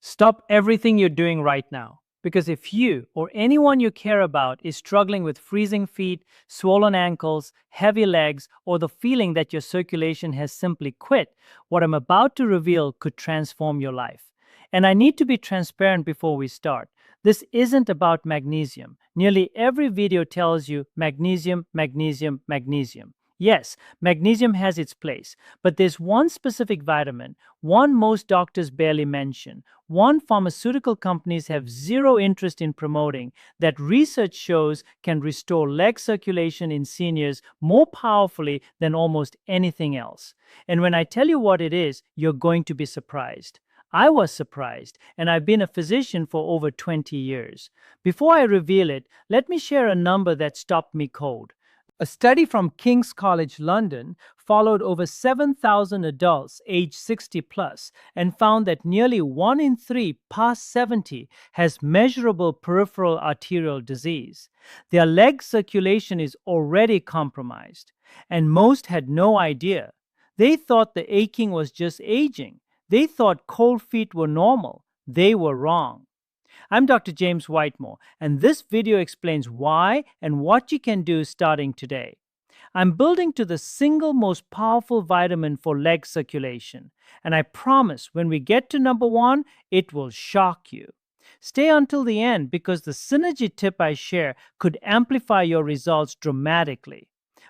Stop everything you're doing right now. Because if you or anyone you care about is struggling with freezing feet, swollen ankles, heavy legs, or the feeling that your circulation has simply quit, what I'm about to reveal could transform your life. And I need to be transparent before we start. This isn't about magnesium. Nearly every video tells you magnesium, magnesium, magnesium. Yes, magnesium has its place, but there's one specific vitamin, one most doctors barely mention, one pharmaceutical companies have zero interest in promoting, that research shows can restore leg circulation in seniors more powerfully than almost anything else. And when I tell you what it is, you're going to be surprised. I was surprised, and I've been a physician for over 20 years. Before I reveal it, let me share a number that stopped me cold. A study from King's College London followed over 7,000 adults aged 60 plus and found that nearly 1 in 3 past 70 has measurable peripheral arterial disease. Their leg circulation is already compromised, and most had no idea. They thought the aching was just aging. They thought cold feet were normal. They were wrong. I'm Dr. James Whitemore, and this video explains why and what you can do starting today. I'm building to the single most powerful vitamin for leg circulation, and I promise when we get to number one, it will shock you. Stay until the end because the synergy tip I share could amplify your results dramatically.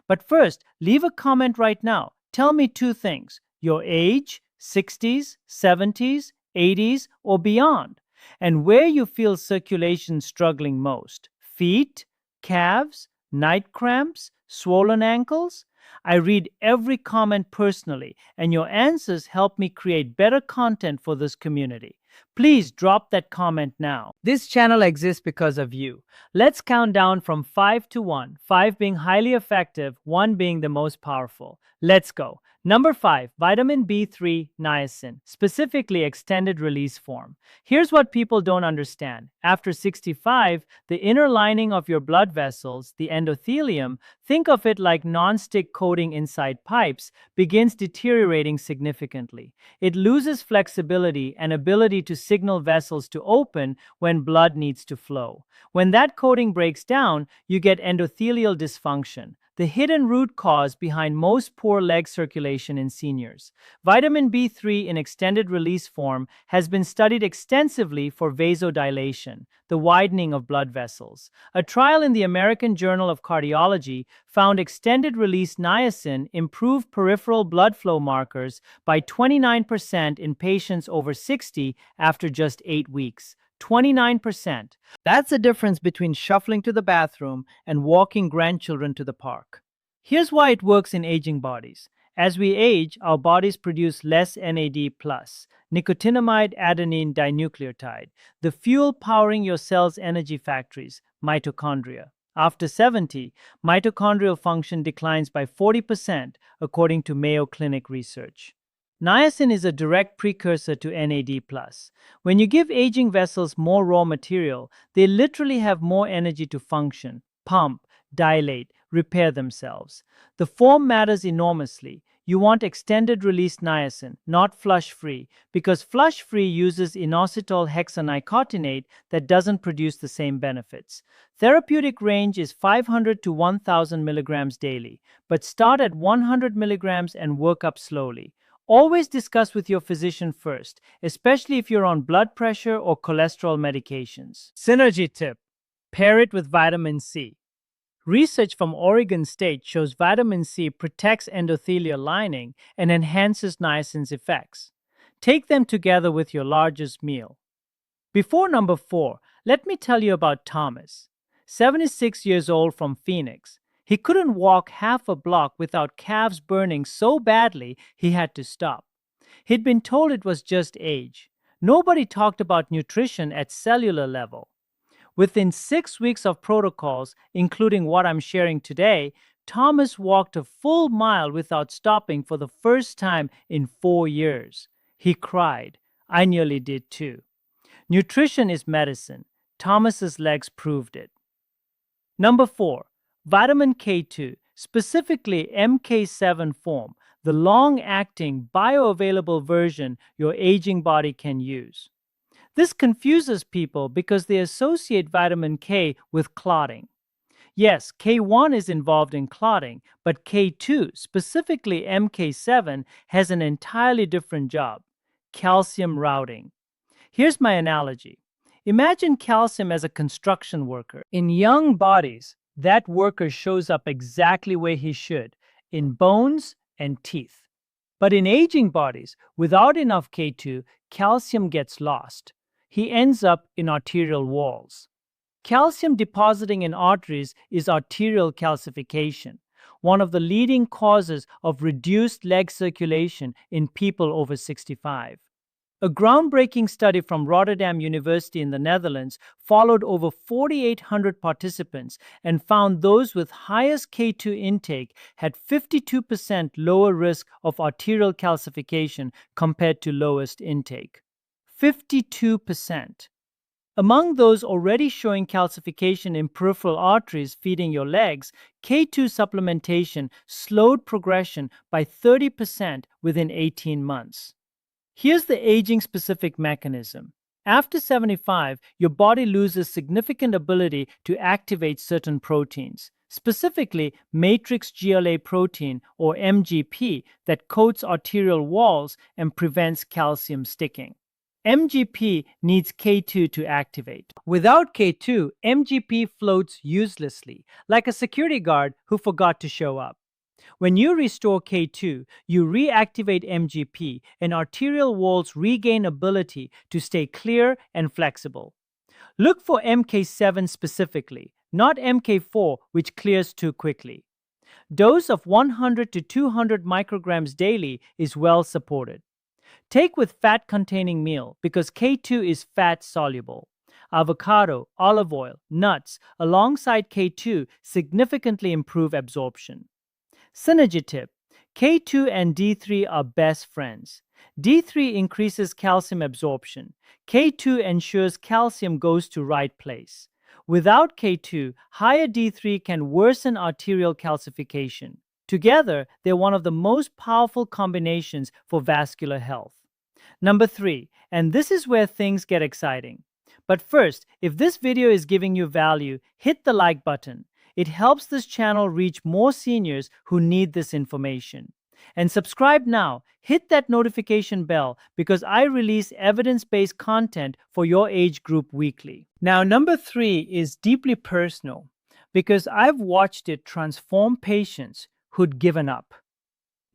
But first, leave a comment right now. Tell me two things: your age, 60s, 70s, 80s, or beyond, and where you feel circulation struggling most: feet, calves, night cramps, swollen ankles. I read every comment personally, and your answers help me create better content for this community. Please drop that comment now. This channel exists because of you. Let's count down from 5 to 1, 5 being highly effective, 1 being the most powerful. Let's go. Number 5, vitamin B3 niacin, specifically extended release form. Here's what people don't understand. After 65, the inner lining of your blood vessels, the endothelium, think of it like non-stick coating inside pipes, begins deteriorating significantly. It loses flexibility and ability to signal vessels to open when blood needs to flow. When that coating breaks down, you get endothelial dysfunction, the hidden root cause behind most poor leg circulation in seniors. Vitamin B3 in extended release form has been studied extensively for vasodilation, the widening of blood vessels. A trial in the American Journal of Cardiology found extended release niacin improved peripheral blood flow markers by 29% in patients over 60 after just 8 weeks. 29%. That's the difference between shuffling to the bathroom and walking grandchildren to the park. Here's why it works in aging bodies. As we age, our bodies produce less NAD+, nicotinamide adenine dinucleotide, the fuel powering your cell's energy factories, mitochondria. After 70, mitochondrial function declines by 40%, according to Mayo Clinic research. Niacin is a direct precursor to NAD+. When you give aging vessels more raw material, they literally have more energy to function, pump, dilate, repair themselves. The form matters enormously. You want extended release niacin, not flush-free, because flush-free uses inositol hexanicotinate that doesn't produce the same benefits. Therapeutic range is 500 to 1,000 milligrams daily, but start at 100 milligrams and work up slowly. Always discuss with your physician first, especially if you're on blood pressure or cholesterol medications. Synergy tip: pair it with vitamin C. Research from Oregon State shows vitamin C protects endothelial lining and enhances niacin's effects. Take them together with your largest meal. Before number 4, let me tell you about Thomas, 76 years old from Phoenix. He couldn't walk half a block without calves burning so badly he had to stop. He'd been told it was just age. Nobody talked about nutrition at cellular level. Within 6 weeks of protocols, including what I'm sharing today, Thomas walked a full mile without stopping for the first time in 4 years. He cried. I nearly did too. Nutrition is medicine. Thomas's legs proved it. Number 4. Vitamin K2, specifically MK7 form, the long-acting, bioavailable version your aging body can use. This confuses people because they associate vitamin K with clotting. Yes, K1 is involved in clotting, but K2, specifically MK7, has an entirely different job: calcium routing. Here's my analogy. Imagine calcium as a construction worker. In young bodies, that worker shows up exactly where he should, in bones and teeth. But in aging bodies, without enough K2, calcium gets lost. He ends up in arterial walls. Calcium depositing in arteries is arterial calcification, one of the leading causes of reduced leg circulation in people over 65. A groundbreaking study from Rotterdam University in the Netherlands followed over 4,800 participants and found those with highest K2 intake had 52% lower risk of arterial calcification compared to lowest intake. 52%. Among those already showing calcification in peripheral arteries feeding your legs, K2 supplementation slowed progression by 30% within 18 months. Here's the aging-specific mechanism. After 75, your body loses significant ability to activate certain proteins, specifically matrix GLA protein or MGP that coats arterial walls and prevents calcium sticking. MGP needs K2 to activate. Without K2, MGP floats uselessly, like a security guard who forgot to show up. When you restore K2, you reactivate MGP and arterial walls regain ability to stay clear and flexible. Look for MK7 specifically, not MK4, which clears too quickly. Dose of 100 to 200 micrograms daily is well supported. Take with fat-containing meal because K2 is fat-soluble. Avocado, olive oil, nuts, alongside K2 significantly improve absorption. Synergy tip: K2 and D3 are best friends. D3 increases calcium absorption. K2 ensures calcium goes to right place. Without K2, higher D3 can worsen arterial calcification. Together, they're one of the most powerful combinations for vascular health. Number 3, and this is where things get exciting. But first, if this video is giving you value, hit the like button. It helps this channel reach more seniors who need this information. And subscribe now. Hit that notification bell because I release evidence-based content for your age group weekly. Now, number 3 is deeply personal because I've watched it transform patients who'd given up.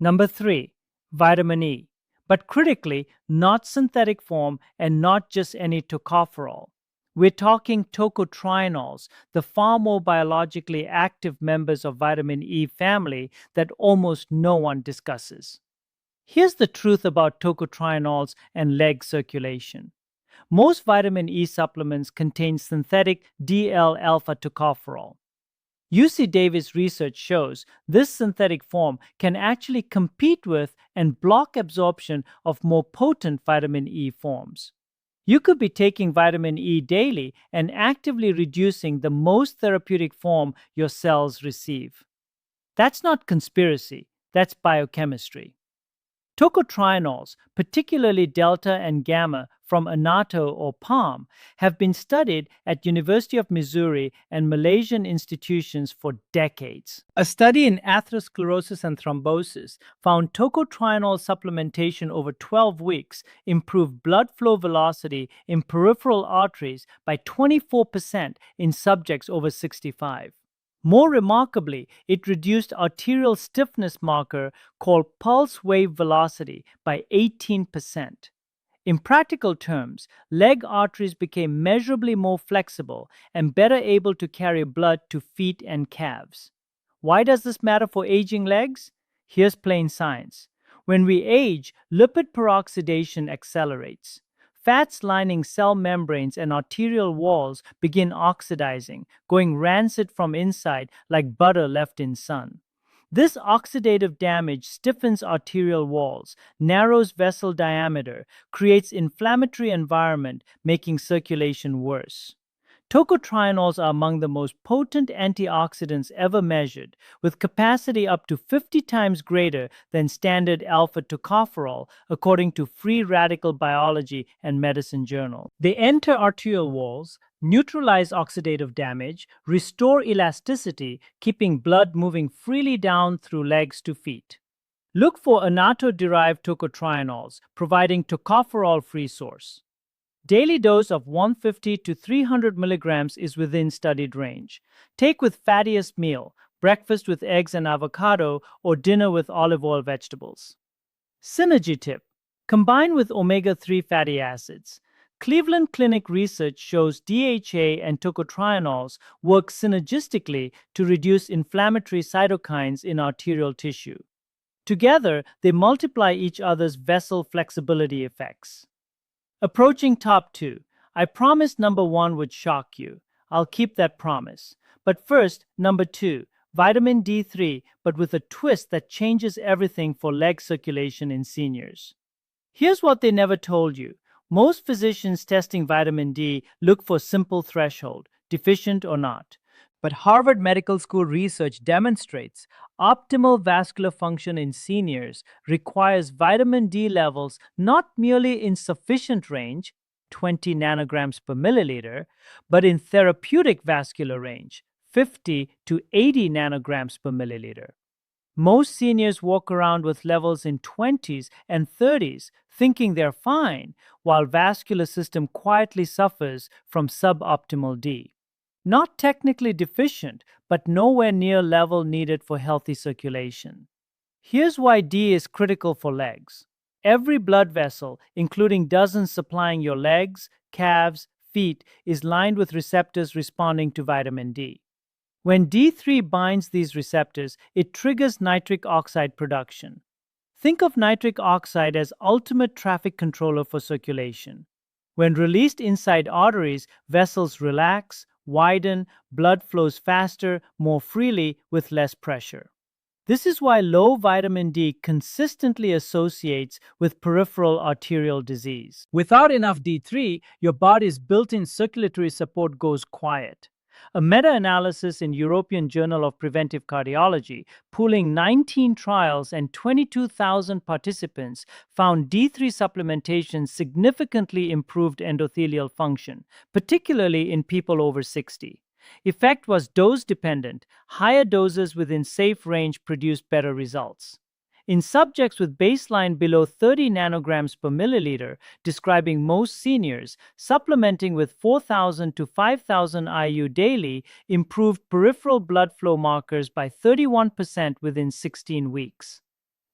Number 3, vitamin E, but critically, not synthetic form and not just any tocopherol. We're talking tocotrienols, the far more biologically active members of vitamin E family that almost no one discusses. Here's the truth about tocotrienols and leg circulation. Most vitamin E supplements contain synthetic DL-alpha tocopherol. UC Davis research shows this synthetic form can actually compete with and block absorption of more potent vitamin E forms. You could be taking vitamin E daily and actively reducing the most therapeutic form your cells receive. That's not conspiracy, that's biochemistry. Tocotrienols, particularly delta and gamma from annatto or palm, have been studied at University of Missouri and Malaysian institutions for decades. A study in atherosclerosis and thrombosis found tocotrienol supplementation over 12 weeks improved blood flow velocity in peripheral arteries by 24% in subjects over 65. More remarkably, it reduced arterial stiffness marker called pulse wave velocity by 18%. In practical terms, leg arteries became measurably more flexible and better able to carry blood to feet and calves. Why does this matter for aging legs? Here's plain science. When we age, lipid peroxidation accelerates. Fats lining cell membranes and arterial walls begin oxidizing, going rancid from inside like butter left in sun. This oxidative damage stiffens arterial walls, narrows vessel diameter, creates inflammatory environment, making circulation worse. Tocotrienols are among the most potent antioxidants ever measured, with capacity up to 50 times greater than standard alpha tocopherol, according to Free Radical Biology and Medicine Journal. They enter arterial walls, neutralize oxidative damage, restore elasticity, keeping blood moving freely down through legs to feet. Look for annatto-derived tocotrienols, providing tocopherol-free source. Daily dose of 150 to 300 milligrams is within studied range. Take with fattiest meal, breakfast with eggs and avocado, or dinner with olive oil vegetables. Synergy tip: combine with omega-3 fatty acids. Cleveland Clinic research shows DHA and tocotrienols work synergistically to reduce inflammatory cytokines in arterial tissue. Together, they multiply each other's vessel flexibility effects. Approaching top 2. I promised number 1 would shock you. I'll keep that promise. But first, number 2, vitamin D3, but with a twist that changes everything for leg circulation in seniors. Here's what they never told you. Most physicians testing vitamin D look for simple threshold, deficient or not. But Harvard Medical School research demonstrates optimal vascular function in seniors requires vitamin D levels not merely in sufficient range, 20 nanograms per milliliter, but in therapeutic vascular range, 50 to 80 nanograms per milliliter. Most seniors walk around with levels in 20s and 30s, thinking they're fine, while vascular system quietly suffers from suboptimal D. Not technically deficient, but nowhere near level needed for healthy circulation. Here's why D is critical for legs. Every blood vessel, including dozens supplying your legs, calves, feet, is lined with receptors responding to vitamin D. When D3 binds these receptors, it triggers nitric oxide production. Think of nitric oxide as ultimate traffic controller for circulation. When released inside arteries, vessels relax, widen, blood flows faster, more freely, with less pressure. This is why low vitamin D consistently associates with peripheral arterial disease. Without enough D3, your body's built-in circulatory support goes quiet. A meta-analysis in European Journal of Preventive Cardiology, pooling 19 trials and 22,000 participants, found D3 supplementation significantly improved endothelial function, particularly in people over 60. Effect was dose-dependent. Higher doses within safe range produced better results. In subjects with baseline below 30 nanograms per milliliter, describing most seniors, supplementing with 4,000 to 5,000 IU daily improved peripheral blood flow markers by 31% within 16 weeks.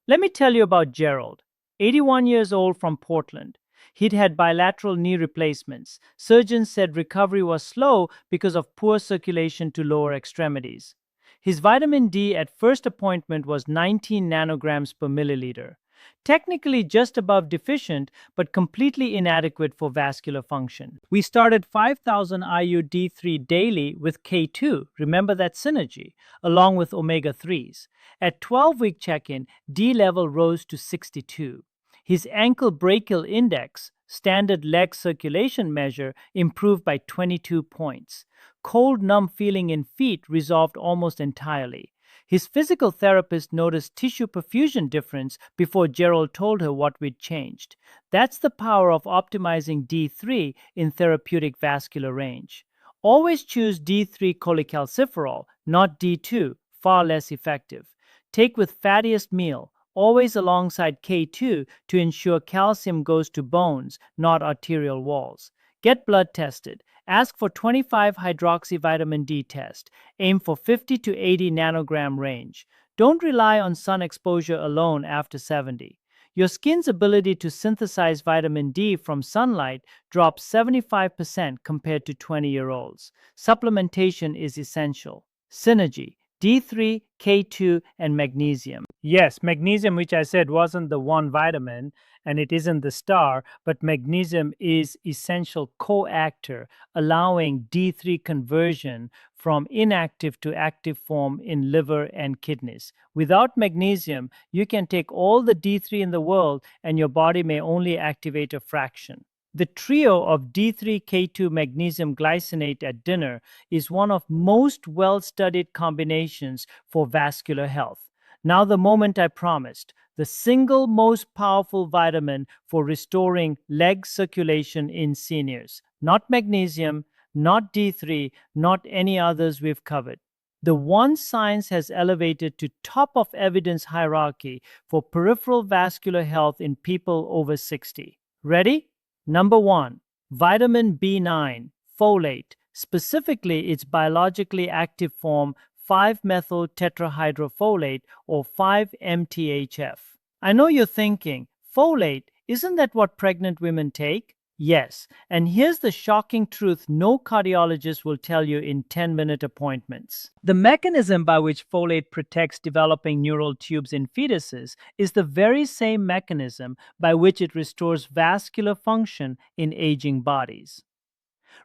Let me tell you about Gerald, 81 years old from Portland. He'd had bilateral knee replacements. Surgeons said recovery was slow because of poor circulation to lower extremities. His vitamin D at first appointment was 19 nanograms per milliliter. Technically just above deficient, but completely inadequate for vascular function. We started 5,000 IU D3 daily with K2, remember that synergy, along with omega-3s. At 12-week check-in, D level rose to 62. His ankle brachial index, standard leg circulation measure, improved by 22 points. Cold, numb feeling in feet resolved almost entirely. His physical therapist noticed tissue perfusion difference before Gerald told her what we'd changed. That's the power of optimizing D3 in therapeutic vascular range. Always choose D3 cholecalciferol, not D2, far less effective. Take with fattiest meal, always alongside K2 to ensure calcium goes to bones, not arterial walls. Get blood tested. Ask for 25-hydroxyvitamin D test. Aim for 50 to 80 nanogram range. Don't rely on sun exposure alone after 70. Your skin's ability to synthesize vitamin D from sunlight drops 75% compared to 20-year-olds. Supplementation is essential. Synergy: D3, K2, and magnesium. Yes, magnesium, which I said wasn't the one vitamin, and it isn't the star, but magnesium is essential coactor, allowing D3 conversion from inactive to active form in liver and kidneys. Without magnesium, you can take all the D3 in the world, and your body may only activate a fraction. The trio of D3K2 magnesium glycinate at dinner is one of most well-studied combinations for vascular health. Now the moment I promised, the single most powerful vitamin for restoring leg circulation in seniors. Not magnesium, not D3, not any others we've covered. The one science has elevated to top of evidence hierarchy for peripheral vascular health in people over 60. Ready? Number 1, vitamin B9, folate, specifically its biologically active form 5-methyl tetrahydrofolate or 5-MTHF. I know you're thinking, folate, isn't that what pregnant women take? Yes, and here's the shocking truth no cardiologist will tell you in 10-minute appointments. The mechanism by which folate protects developing neural tubes in fetuses is the very same mechanism by which it restores vascular function in aging bodies.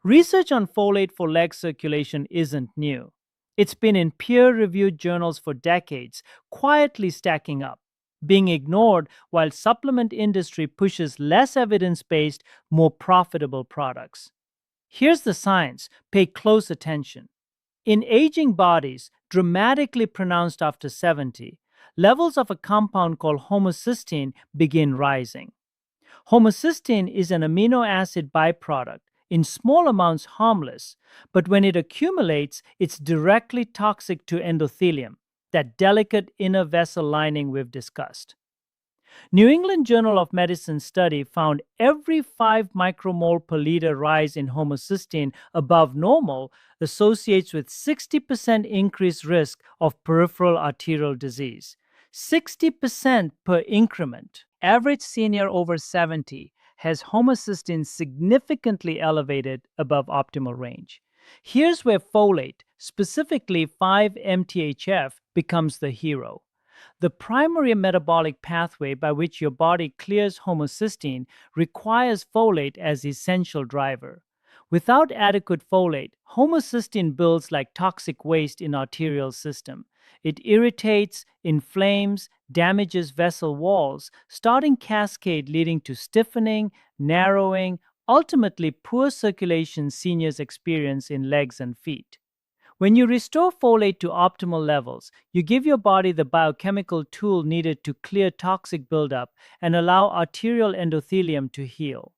Research on folate for leg circulation isn't new. It's been in peer-reviewed journals for decades, quietly stacking up, being ignored while supplement industry pushes less evidence-based, more profitable products. Here's the science. Pay close attention. In aging bodies, dramatically pronounced after 70, levels of a compound called homocysteine begin rising. Homocysteine is an amino acid byproduct, in small amounts harmless, but when it accumulates, it's directly toxic to endothelium, that delicate inner vessel lining we've discussed. New England Journal of Medicine study found every 5 micromole per liter rise in homocysteine above normal associates with 60% increased risk of peripheral arterial disease. 60% per increment. Average senior over 70 has homocysteine significantly elevated above optimal range. Here's where folate, specifically 5-MTHF, becomes the hero. The primary metabolic pathway by which your body clears homocysteine requires folate as essential driver. Without adequate folate, homocysteine builds like toxic waste in arterial system. It irritates, inflames, damages vessel walls, starting cascade leading to stiffening, narrowing, ultimately poor circulation seniors experience in legs and feet. When you restore folate to optimal levels, you give your body the biochemical tool needed to clear toxic buildup and allow arterial endothelium to heal.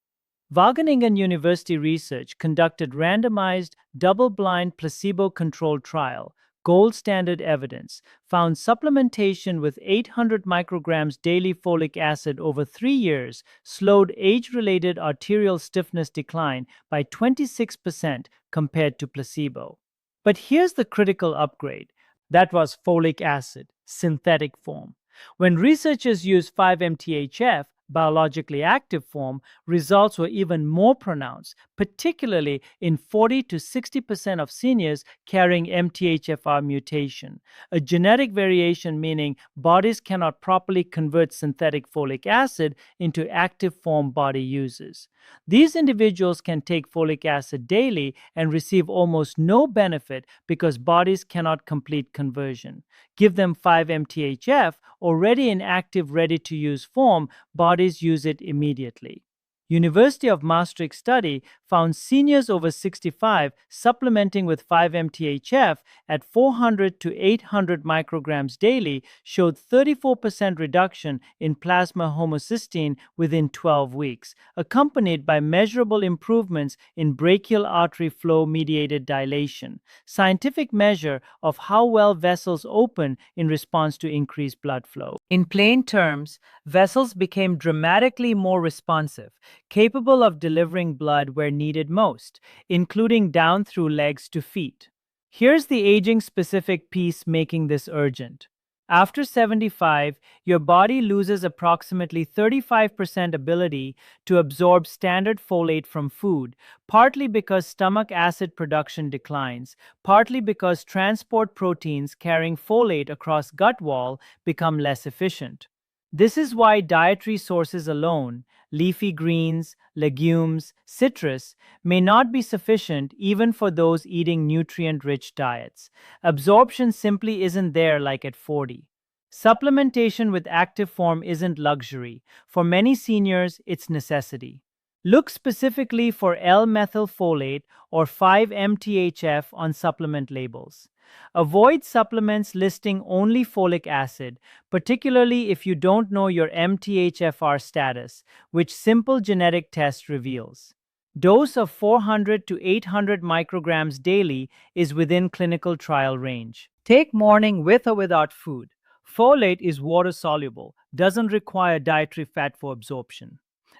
Wageningen University research conducted randomized, double-blind, placebo-controlled trial, gold standard evidence, found supplementation with 800 micrograms daily folic acid over 3 years slowed age-related arterial stiffness decline by 26% compared to placebo. But here's the critical upgrade. That was folic acid, synthetic form. When researchers used 5-MTHF, biologically active form, results were even more pronounced, particularly in 40 to 60% of seniors carrying MTHFR mutation, a genetic variation meaning bodies cannot properly convert synthetic folic acid into active form body uses. These individuals can take folic acid daily and receive almost no benefit because bodies cannot complete conversion. Give them 5-MTHF, already in active, ready-to-use form, bodies use it immediately. University of Maastricht study found seniors over 65 supplementing with 5-MTHF at 400 to 800 micrograms daily showed 34% reduction in plasma homocysteine within 12 weeks, accompanied by measurable improvements in brachial artery flow-mediated dilation, scientific measure of how well vessels open in response to increased blood flow. In plain terms, vessels became dramatically more responsive, capable of delivering blood where needed most, including down through legs to feet. Here's the aging-specific piece making this urgent. After 75, your body loses approximately 35% ability to absorb standard folate from food, partly because stomach acid production declines, partly because transport proteins carrying folate across gut wall become less efficient. This is why dietary sources alone, leafy greens, legumes, citrus, may not be sufficient even for those eating nutrient-rich diets. Absorption simply isn't there like at 40. Supplementation with active form isn't luxury. For many seniors, it's necessity. Look specifically for L-methylfolate or 5-MTHF on supplement labels. Avoid supplements listing only folic acid, particularly if you don't know your MTHFR status, which simple genetic test reveals. Dose of 400 to 800 micrograms daily is within clinical trial range. Take morning with or without food. Folate is water soluble, doesn't require dietary fat for absorption.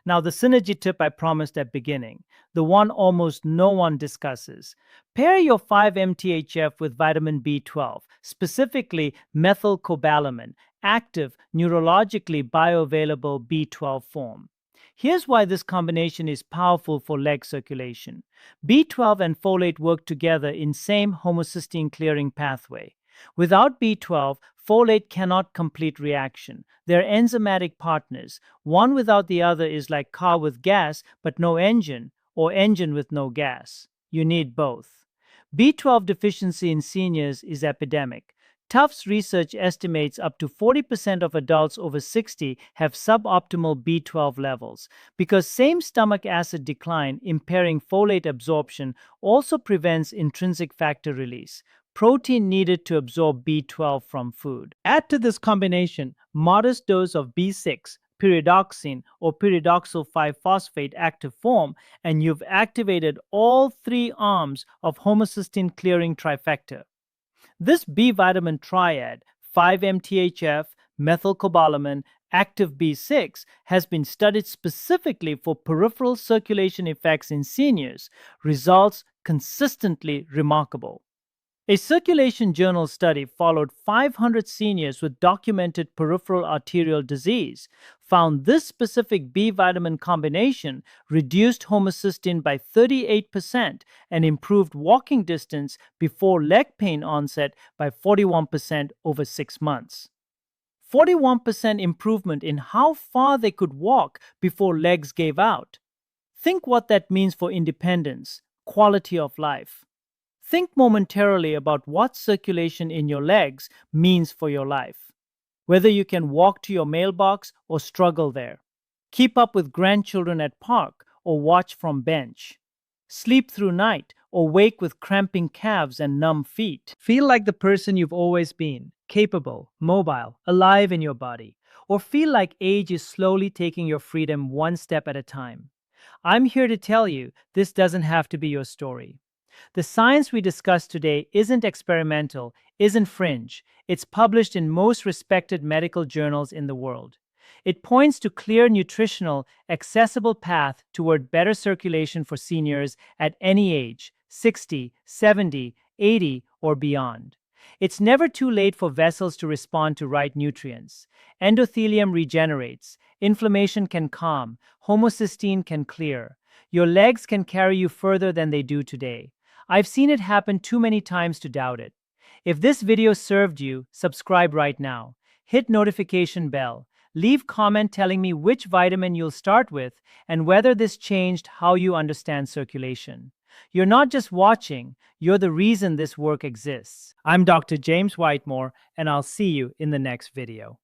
Now, the synergy tip I promised at beginning, the one almost no one discusses. Pair your 5-MTHF with vitamin B12, specifically methylcobalamin, active, neurologically bioavailable B12 form. Here's why this combination is powerful for leg circulation. B12 and folate work together in same homocysteine clearing pathway. Without B12, folate cannot complete reaction. They're enzymatic partners. One without the other is like car with gas but no engine, or engine with no gas. You need both. B12 deficiency in seniors is epidemic. Tufts research estimates up to 40% of adults over 60 have suboptimal B12 levels because same stomach acid decline impairing folate absorption also prevents intrinsic factor release, protein needed to absorb B12 from food. Add to this combination modest dose of B6, pyridoxine or pyridoxal 5-phosphate active form, and you've activated all three arms of homocysteine clearing trifecta. This B vitamin triad, 5-MTHF, methylcobalamin, active B6, has been studied specifically for peripheral circulation effects in seniors. Results consistently remarkable. A Circulation Journal study followed 500 seniors with documented peripheral arterial disease, found this specific B vitamin combination reduced homocysteine by 38% and improved walking distance before leg pain onset by 41% over 6 months. 41% improvement in how far they could walk before legs gave out. Think what that means for independence, quality of life. Think momentarily about what circulation in your legs means for your life. Whether you can walk to your mailbox or struggle there. Keep up with grandchildren at park or watch from bench. Sleep through night or wake with cramping calves and numb feet. Feel like the person you've always been, capable, mobile, alive in your body. Or feel like age is slowly taking your freedom one step at a time. I'm here to tell you this doesn't have to be your story. The science we discussed today isn't experimental, isn't fringe. It's published in most respected medical journals in the world. It points to clear nutritional, accessible path toward better circulation for seniors at any age, 60, 70, 80, or beyond. It's never too late for vessels to respond to right nutrients. Endothelium regenerates, inflammation can calm, homocysteine can clear. Your legs can carry you further than they do today. I've seen it happen too many times to doubt it. If this video served you, subscribe right now. Hit notification bell. Leave comment telling me which vitamin you'll start with and whether this changed how you understand circulation. You're not just watching, you're the reason this work exists. I'm Dr. James Whitemore, and I'll see you in the next video.